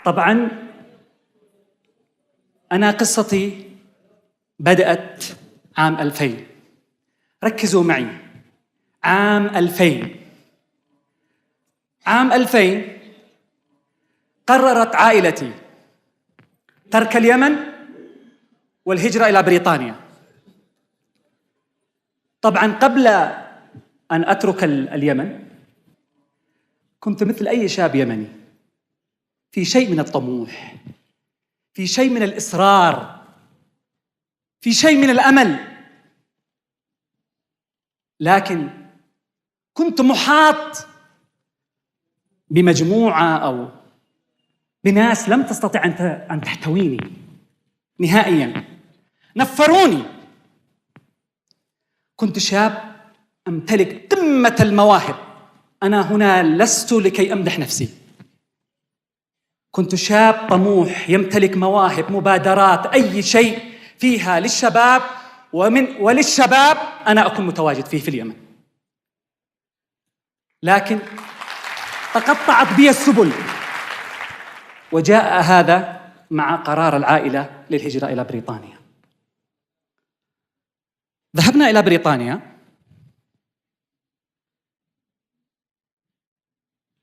طبعا أنا قصتي بدأت عام 2000. ركزوا معي، عام 2000. عام 2000 قررت عائلتي ترك اليمن والهجرة إلى بريطانيا. طبعاً قبل أن أترك اليمن كنت مثل أي شاب يمني، في شيء من الطموح، في شيء من الإصرار، في شيء من الأمل، لكن كنت محاط بمجموعة أو بناس لم تستطع أن تحتويني نهائياً، نفروني. كنت شاب أمتلك قمة المواهب، أنا هنا لست لكي أمدح نفسي. كنت شاب طموح يمتلك مواهب، مبادرات، أي شيء فيها للشباب وللشباب أنا أكون متواجد فيه في اليمن. لكن تقطعت بي السبل، وجاء هذا مع قرار العائلة للهجرة إلى بريطانيا. ذهبنا إلى بريطانيا.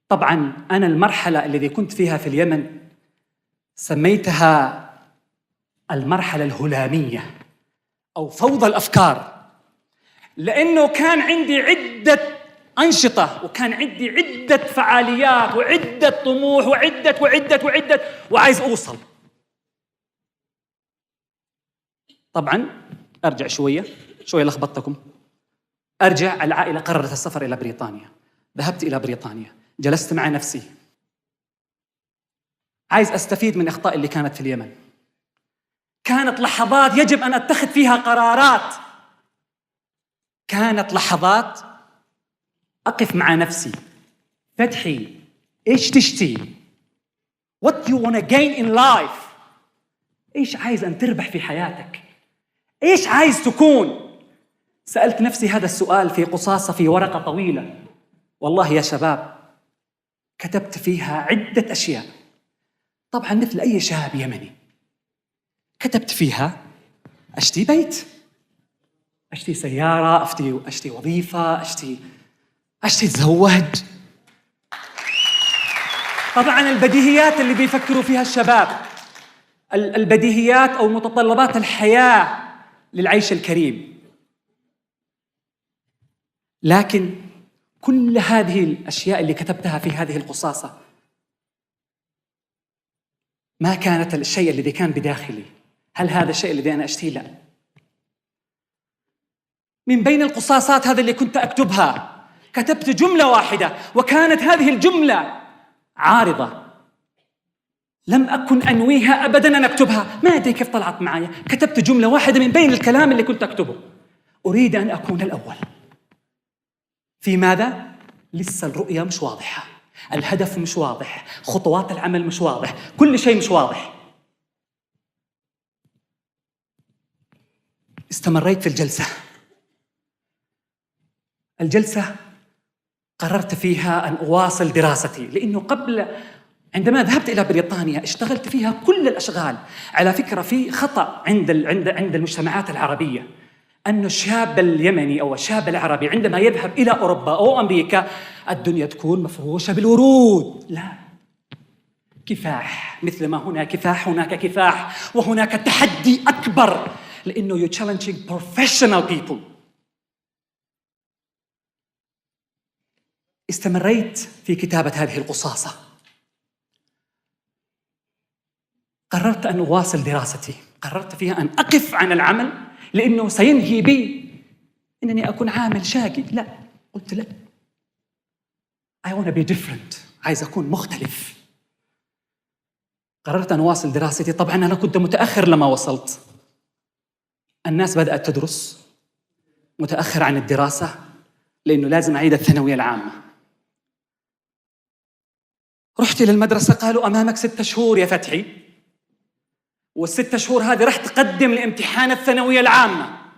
طبعاً أنا المرحلة التي كنت فيها في اليمن سميتها المرحلة الهلامية أو فوضى الأفكار، لأنه كان عندي عدة أنشطة، وكان عندي عدة فعاليات وعدة طموح وعدة وعايز أوصل. طبعاً أرجع شوية لخبطتكم. أرجع، العائلة قررت السفر إلى بريطانيا. ذهبت إلى بريطانيا، جلست مع نفسي، عايز أستفيد من أخطاء اللي كانت في اليمن. كانت لحظات يجب أن أتخذ فيها قرارات، كانت لحظات أقف مع نفسي. فتحي، إيش تشتي؟ What you wanna gain in life؟ إيش عايز أن تربح في حياتك؟ إيش عايز تكون؟ سألت نفسي هذا السؤال في قصاصة، في ورقة طويلة، والله يا شباب كتبت فيها عدة أشياء. طبعاً مثل أي شاب يمني كتبت فيها أشتي بيت، أشتي سيارة، أشتي وظيفة، أشتي أتزوج. طبعاً البديهيات اللي بيفكروا فيها الشباب، البديهيات أو متطلبات الحياة للعيش الكريم. لكن كل هذه الأشياء اللي كتبتها في هذه القصاصة ما كانت الشيء الذي كان بداخلي. هل هذا الشيء الذي أنا أشتهيه؟ لا. من بين القصاصات هذه اللي كنت أكتبها كتبت جملة واحدة، وكانت هذه الجملة عارضة، لم أكن أنويها أبداً أن أكتبها، ما أدري كيف طلعت معي. كتبت جملة واحدة من بين الكلام اللي كنت أكتبه: أريد أن أكون الأول. في ماذا؟ لسه الرؤية مش واضحة، الهدف مش واضح، خطوات العمل مش واضح، كل شيء مش واضح. استمريت في الجلسة قررت فيها أن أواصل دراستي، لأنه عندما ذهبت إلى بريطانيا اشتغلت فيها كل الأشغال. على فكرة في خطأ عند المجتمعات العربية، أن الشاب اليمني أو الشاب العربي عندما يذهب إلى أوروبا أو أمريكا الدنيا تكون مفروشة بالورود. لا، كفاح. مثل ما هنا كفاح هناك كفاح، وهناك تحدي أكبر، لأنه you're challenging professional people. استمريت في كتابة هذه القصاصة. قررت أن أواصل دراستي، قررت فيها أن أقف عن العمل، لأنه سينهي بي أنني أكون عامل شاقي. لا، قلت لا، I want to be different، عايز أكون مختلف. قررت أن أواصل دراستي. طبعاً أنا كنت متأخر لما وصلت، الناس بدأت تدرس، متأخر عن الدراسة لأنه لازم أعيد الثانوية العامة. رحت للمدرسة، قالوا أمامك 6 شهور يا فتحي، وال6 شهور هذه رح تقدم لامتحان الثانوية العامة.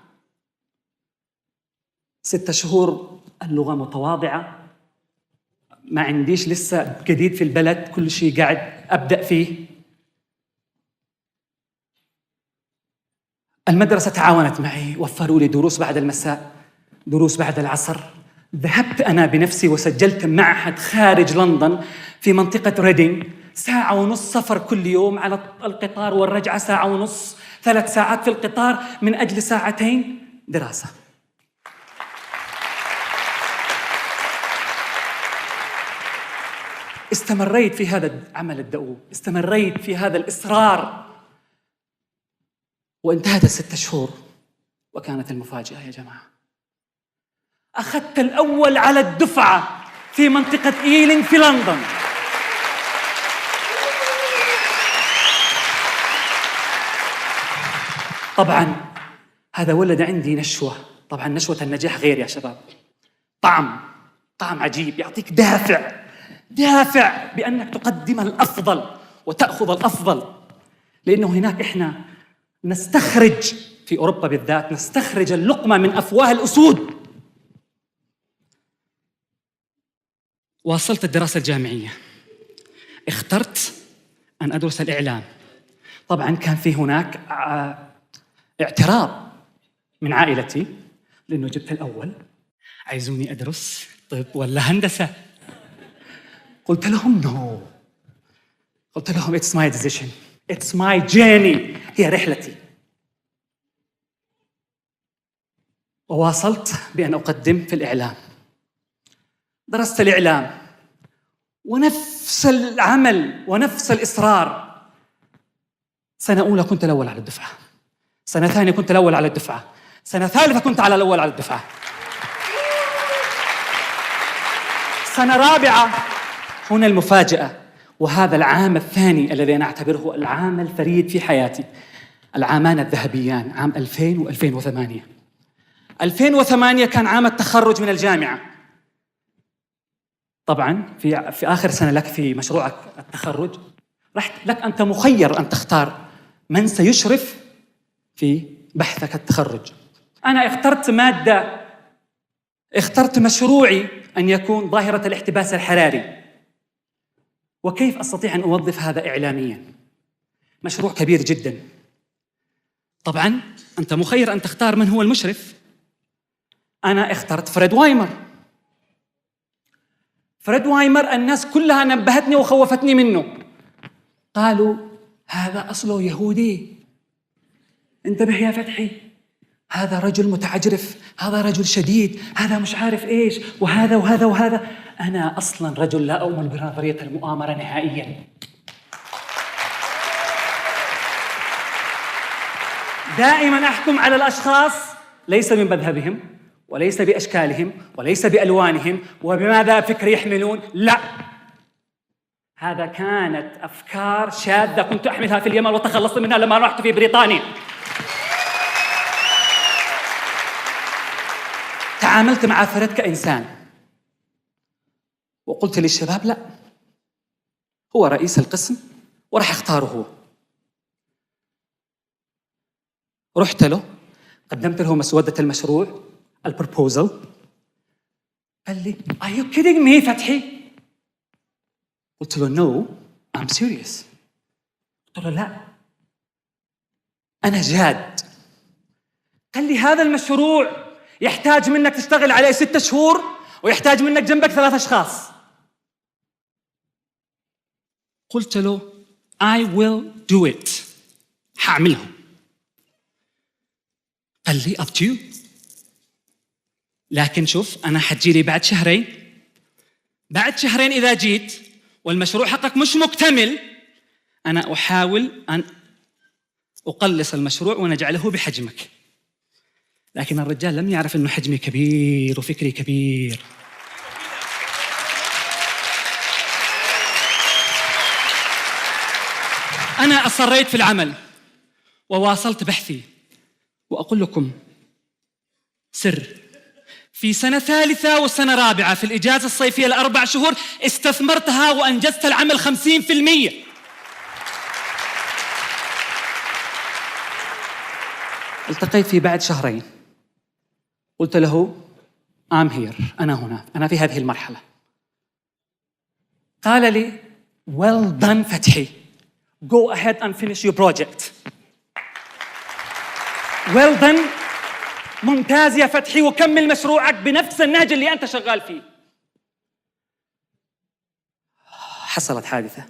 6 شهور، اللغة متواضعة، ما عنديش لسه جديد في البلد، كل شيء قاعد أبدأ فيه. المدرسة تعاونت معي، وفروا لي دروس بعد المساء، دروس بعد العصر. ذهبت أنا بنفسي وسجلت معهد خارج لندن في منطقة ريدينغ، 1.5 ساعة سفر كل يوم على القطار، والرجعة 1.5 ساعة، 3 ساعات في القطار من أجل 2 ساعتين دراسة. استمريت في هذا العمل الدؤوب، استمريت في هذا الإصرار، وانتهت ال6 شهور. وكانت المفاجأة يا جماعة، أخذت الأول على الدفعة في منطقة إيلينغ في لندن. طبعاً هذا ولد عندي نشوة، طبعاً نشوة النجاح غير يا شباب، طعم عجيب يعطيك دافع بأنك تقدم الأفضل وتأخذ الأفضل. لأنه هناك إحنا نستخرج، في أوروبا بالذات، نستخرج اللقمة من أفواه الأسود. واصلت الدراسة الجامعية، اخترت أن أدرس الإعلام. طبعاً كان في هناك اعتراض من عائلتي لأنه جبت الأول، عايزوني أدرس طب ولا هندسة. قلت لهم نو، قلت لهم it's my decision, it's my journey، هي رحلتي. وواصلت بأن أقدم في الإعلام. درست الإعلام ونفس العمل ونفس الإصرار. سنة أولى كنت الأول على الدفعة، سنة ثانية كنت الأول على الدفعة، سنة ثالثة كنت على الأول على الدفعة، سنة رابعة. هنا المفاجأة، وهذا العام الثاني الذي أنا أعتبره العام الفريد في حياتي، العامان الذهبيان، عام 2000 و2008. 2008 كان عام التخرج من الجامعة. طبعاً في آخر سنة لك في مشروعك التخرج، لك أنت مخير أن تختار من سيشرف في بحثك التخرج. أنا اخترت مشروعي أن يكون ظاهرة الاحتباس الحراري، وكيف أستطيع أن أوظف هذا إعلامياً. مشروع كبير جداً. طبعاً أنت مخير أن تختار من هو المشرف. أنا اخترت فريد وايمر. فريد وايمر الناس كلها نبهتني وخوفتني منه، قالوا هذا أصله يهودي، انتبه يا فتحي، هذا رجل متعجرف، هذا رجل شديد، هذا مش عارف إيش، وهذا وهذا وهذا. أنا أصلاً رجل لا أؤمن بنظرية المؤامرة نهائياً. دائماً أحكم على الأشخاص ليس من مذهبهم، وليس بأشكالهم، وليس بألوانهم، وبماذا فكر يحملون. لا، هذا كانت أفكار شاذة كنت أحملها في اليمن، وتخلصت منها لما رحت في بريطانيا. تعاملت مع فريد كإنسان، وقلت للشباب لا، هو رئيس القسم وراح اختاره هو. رحت له، قدمت له مسودة المشروع، البروبوزل. قال لي Are you kidding me فتحي؟ قلت له No, I'm serious. قلت له لا، أنا جاد. قال لي هذا المشروع يحتاج منك تشتغل عليه 6 شهور، ويحتاج منك جنبك 3 أشخاص. قلت له I will do it، حأعمله. قال لي up to you، لكن شوف أنا حتجي لي بعد 2 شهر، بعد 2 شهر إذا جيت والمشروع حقك مش مكتمل، أنا أحاول أن أقلص المشروع ونجعله بحجمك. لكن الرجال لم يعرف أنه حجمي كبير وفكري كبير. أنا أصريت في العمل وواصلت بحثي. وأقول لكم سر، في سنة ثالثة وسنة رابعة في الإجازة الصيفية ل4 شهور استثمرتها وأنجزت العمل 50%. التقيت فيه بعد 2 شهر، قلت له I'm here، أنا هنا، أنا في هذه المرحلة. قال لي well done فتحي, go ahead and finish your project. well done, ممتاز يا فتحي, وكمل مشروعك بنفس النهج اللي أنت شغال فيه. حصلت حادثة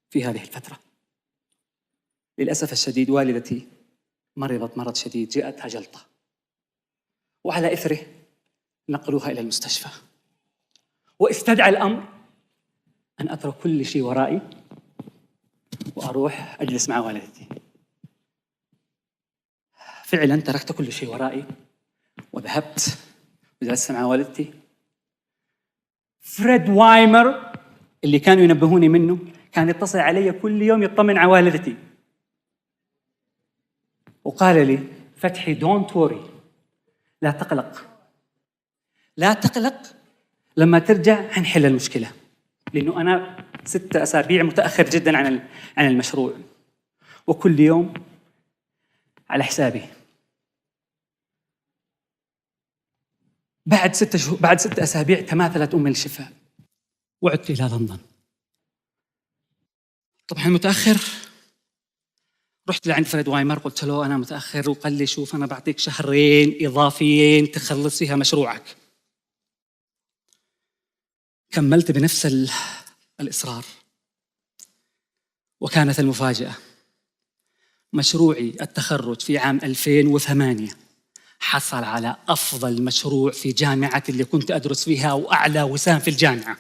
في هذه الفترة. للأسف الشديد والدتي مرضت مرض شديد, جاءتها جلطة, وعلى إثره نقلوها إلى المستشفى. واستدعى الأمر أن أترك كل شيء ورائي وأروح أجلس مع والدتي. فعلا تركت كل شيء ورائي وذهبت وجلست مع والدتي. فريد وايمر اللي كانوا ينبهوني منه كان يتصل علي كل يوم يطمن على والدتي, وقال لي فتحي don't worry, لا تقلق, لا تقلق, لما ترجع حنحل المشكلة. لأنه أنا 6 أسابيع متأخر جدا عن المشروع, وكل يوم على حسابي. بعد 6 أسابيع تماثلت أمي للشفاء, وعدت إلى لندن. طبعا متأخر, رحت لعند فريد وايمر, قلت له أنا متأخر, وقال لي شوف أنا بعطيك 2 شهر إضافيين تخلص فيها مشروعك. كملت بنفس الإصرار, وكانت المفاجأة مشروعي التخرج في عام 2008 حصل على أفضل مشروع في جامعة اللي كنت أدرس فيها وأعلى وسام في الجامعة.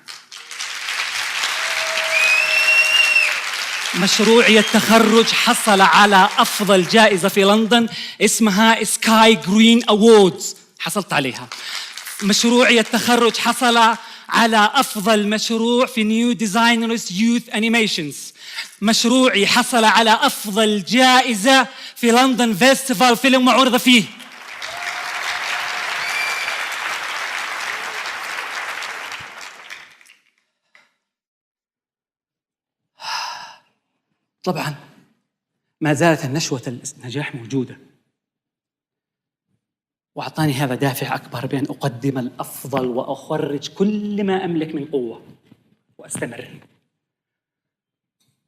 مشروعي التخرج حصل على أفضل جائزة في لندن اسمها سكاي جرين أووردز, حصلت عليها. مشروعي التخرج حصل على أفضل مشروع في نيو ديزاينرز يوث أنيميشنز. مشروعي حصل على أفضل جائزة في لندن فيستيفال فيلم وعرض فيه. طبعاً ما زالت النشوة النجاح موجودة, وأعطاني هذا دافع أكبر بأن أقدم الأفضل وأخرج كل ما أملك من قوة وأستمر.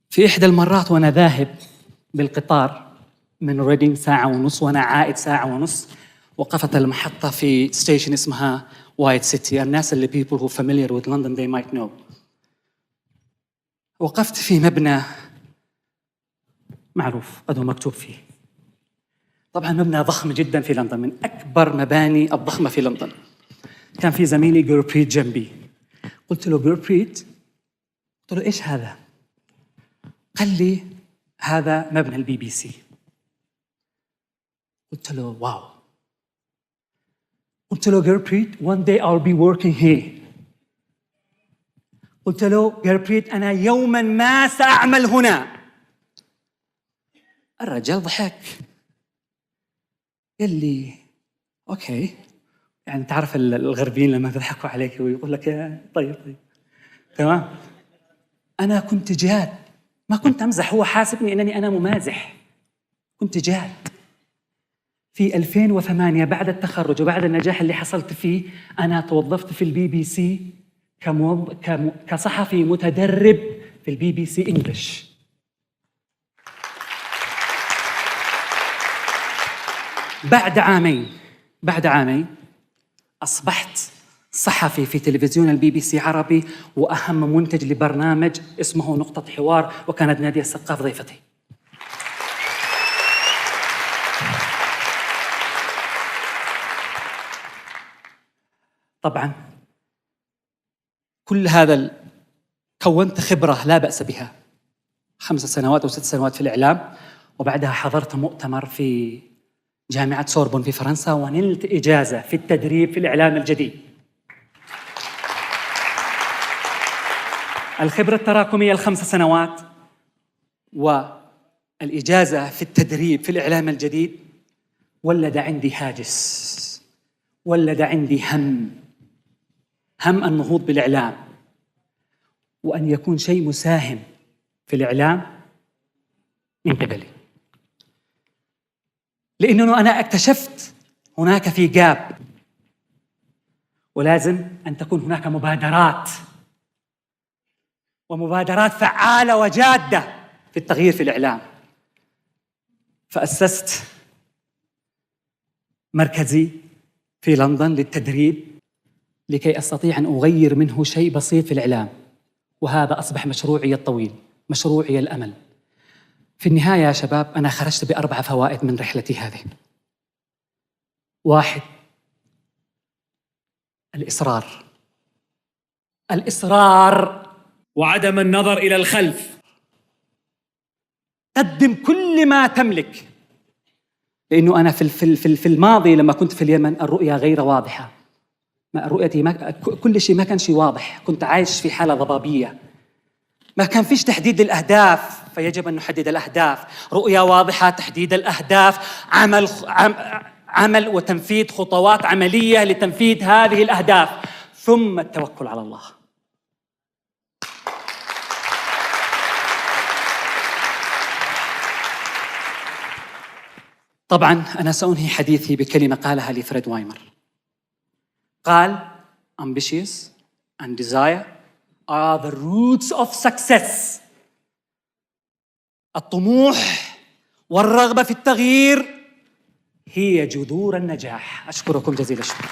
في إحدى المرات وأنا ذاهب بالقطار من ريدينغ 1.5 ساعة وأنا عائد 1.5 ساعة, وقفت المحطة في ستيشن اسمها وايت سيتي. الناس اللي people who familiar with London they might know. وقفت في مبنى معروف قد مكتوب فيه. طبعاً مبنى ضخم جداً في لندن, من أكبر مباني الضخمة في لندن. كان في زميلي جوربريت جنبي, قلت له جوربريت, قلت له إيش هذا؟ قال لي هذا مبنى البي بي سي. قلت له واو. قلت له جوربريت one day I'll be working here. قلت له جوربريت أنا يوماً ما سأعمل هنا. الرجال ضحك, قال لي أوكي, يعني تعرف الغربيين لما يضحكوا عليك ويقول لك يا طيب تمام. أنا كنت جاد, ما كنت أمزح, هو حاسبني أنني أنا ممازح, كنت جاد. في 2008 بعد التخرج وبعد النجاح اللي حصلت فيه, أنا توظفت في البي بي سي كصحفي متدرب في البي بي سي إنجليش. بعد عامين أصبحت صحفي في تلفزيون البي بي سي عربي, وأهم منتج لبرنامج اسمه نقطة حوار, وكانت نادية السقاف ضيفتي. طبعاً كل هذا كونت خبرة لا بأس بها, 5 سنوات أو 6 سنوات في الإعلام, وبعدها حضرت مؤتمر في جامعة سوربون في فرنسا, ونلت إجازة في التدريب في الإعلام الجديد. الخبرة التراكمية ال5 سنوات والإجازة في التدريب في الإعلام الجديد ولد عندي هاجس, ولد عندي هم النهوض بالإعلام, وأن يكون شيء مساهم في الإعلام من قبلي. لأنه أنا اكتشفت هناك في جاب, ولازم أن تكون هناك مبادرات ومبادرات فعالة وجادة في التغيير في الإعلام. فأسست مركزي في لندن للتدريب لكي أستطيع أن أغير منه شيء بسيط في الإعلام، وهذا أصبح مشروعي الطويل، مشروعي الأمل. في النهاية يا شباب، أنا خرجت ب4 فوائد من رحلتي هذه. 1، الإصرار وعدم النظر إلى الخلف. قدم كل ما تملك، لأنه أنا في الماضي لما كنت في اليمن الرؤية غير واضحة، رؤيتي كل شيء ما كان شيء واضح، كنت عايش في حالة ضبابية، ما كان فيش تحديد للأهداف، فيجب أن نحدد الأهداف، رؤية واضحة، تحديد الأهداف، عمل وتنفيذ خطوات عملية لتنفيذ هذه الأهداف، ثم التوكل على الله. طبعاً أنا سأنهي حديثي بكلمة قالها لي فريد وايمر. قال: ambitious and desire are the roots of success. الطموح والرغبة في التغيير هي جذور النجاح. أشكركم جزيل الشكر.